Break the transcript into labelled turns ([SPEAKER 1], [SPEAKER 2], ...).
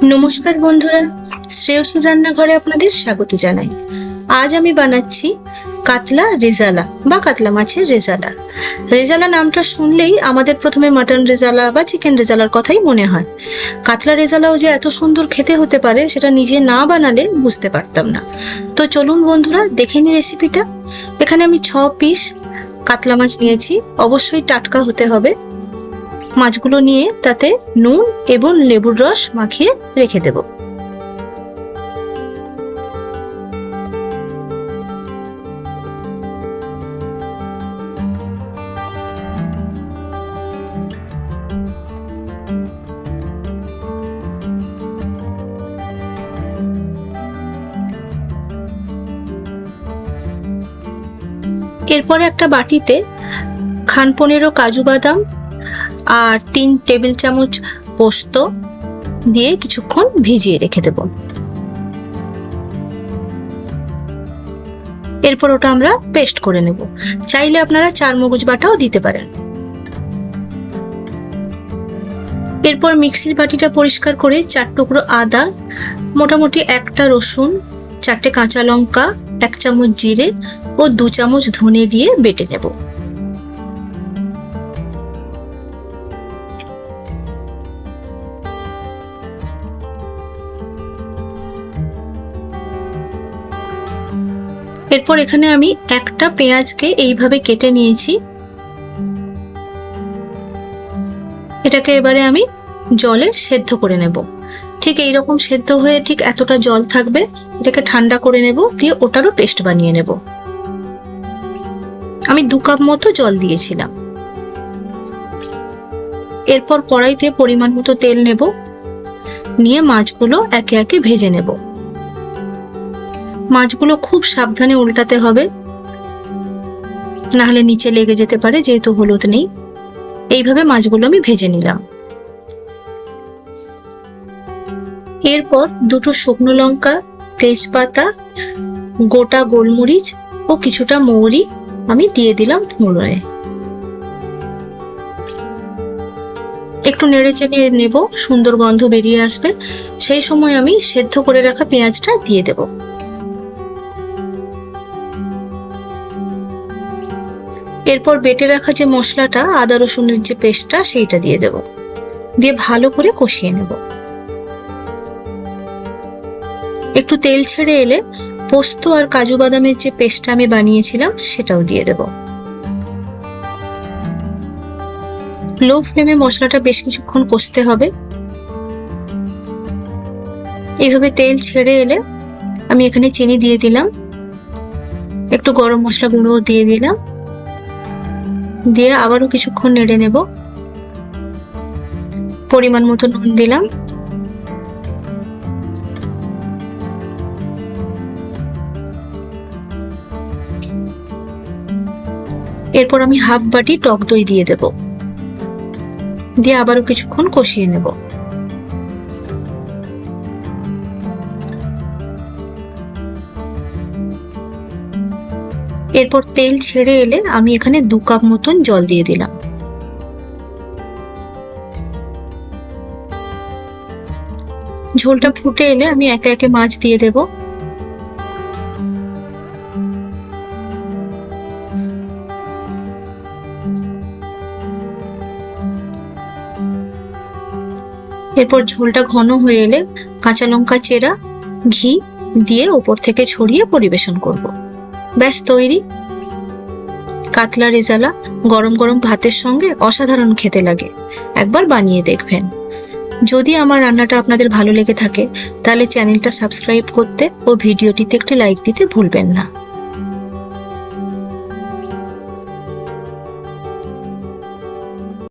[SPEAKER 1] নমস্কার বন্ধুরা, শ্রেয়সী রান্নাঘরে আপনাদের স্বাগত জানাই। আজ আমি বানাচ্ছি কাতলা রেজালা বা কাতলা মাছের রেজালা। রেজালা নামটা শুনলেই আমাদের প্রথমে মাটন রেজালা বা চিকেন রেজালার কথাই মনে হয়। কাতলা রেজালাও যে এত সুন্দর খেতে হতে পারে সেটা নিজে না বানালে বুঝতে পারতাম না। তো চলুন বন্ধুরা দেখে নিই রেসিপিটা। এখানে আমি 6 পিস কাতলা মাছ নিয়েছি, অবশ্যই টাটকা হতে হবে। মাছগুলো নিয়ে তাতে নুন এবং লেবুর রস মাখিয়ে রেখে দেব। এরপরে একটা বাটিতে 15 কাজু বাদাম আর 3 টেবিল চামচ পোস্ত দিয়ে কিছুক্ষণ ভিজিয়ে রেখে দেব। এরপর ওটা আমরা পেস্ট করে নেব। চাইলে আপনারা চারমগজ বাটাও দিতে পারেন। এরপর মিক্সির বাটিটা পরিষ্কার করে 4 টুকরো আদা, মোটামুটি 1টা রসুন, 4টে কাঁচা লঙ্কা, 1 চামচ জিরে ও 2 চামচ ধনে দিয়ে বেটে নেব। এরপর এখানে আমি একটা পেঁয়াজকে এইভাবে কেটে নিয়েছি। এটাকে এবারে আমি জলে সেদ্ধ করে নেব। ঠিক এইরকম সেদ্ধ হয়ে ঠিক এতটা জল থাকবে। এটাকে ঠান্ডা করে নেব, দিয়ে ওটারও পেস্ট বানিয়ে নেব। আমি 2 কাপ মতো জল দিয়েছিলাম। এরপর কড়াইতে পরিমাণ মতো তেল নেব, নিয়ে মাছগুলো একে একে ভেজে নেব। মাছগুলো খুব সাবধানে উল্টাতে হবে, না হলে নিচে লেগে যেতে পারে, যেহেতু হলুদ নেই। এইভাবে মাছগুলো আমি ভেজে নিলাম। এরপর 2টো শুকনো লঙ্কা, তেজপাতা, গোটা গোলমরিচ ও কিছুটা মৌরি আমি দিয়ে দিলাম ফোড়নে। একটু নেড়ে চেড়ে নেব, সুন্দর গন্ধ বেরিয়ে আসবে। সেই সময় আমি সেদ্ধ করে রাখা পেঁয়াজটা দিয়ে দেব। এরপর বেটে রাখা যে মশলাটা, আদা রসুনের যে পেস্টটা, সেইটা দিয়ে দেব। দিয়ে ভালো করে কষিয়ে নেব। একটু তেল ছেড়ে এলে পোস্ত আর কাজু বাদামের যে পেস্টটা আমি বানিয়েছিলাম সেটাও দিয়ে দেব। লো ফ্লেমে মশলাটা বেশ কিছুক্ষণ কষতে হবে। এইভাবে তেল ছেড়ে এলে আমি এখানে চিনি দিয়ে দিলাম, একটু গরম মশলা গুঁড়ো দিয়ে দিলাম, দিয়ে আবারও কিছুক্ষণ নেড়ে নেব। পরিমাণ মতো নুন দিলাম। এরপর আমি হাফ বাটি টক দই দিয়ে দেব, দিয়ে আবারও কিছুক্ষণ কষিয়ে নেব। এরপর তেল ছেড়ে এলে আমি এখানে 2 কাপ মতন জল দিয়ে দিলাম। ঝোলটা ফুটে এলে আমি একে একে মাছ দিয়ে দেব। এরপর ঝোলটা ঘন হয়ে এলে কাঁচা লঙ্কা চেরা, ঘি দিয়ে ওপর থেকে ছড়িয়ে পরিবেশন করব। ব্যাস তৈরি কাতলা রেজালা। গরম গরম ভাতের সঙ্গে অসাধারণ খেতে লাগে, একবার বানিয়ে দেখবেন। যদি আমার রান্নাটা আপনাদের ভালো লেগে থাকে তাহলে চ্যানেলটা সাবস্ক্রাইব করতে ও ভিডিওটিতে একটি লাইক দিতে ভুলবেন না।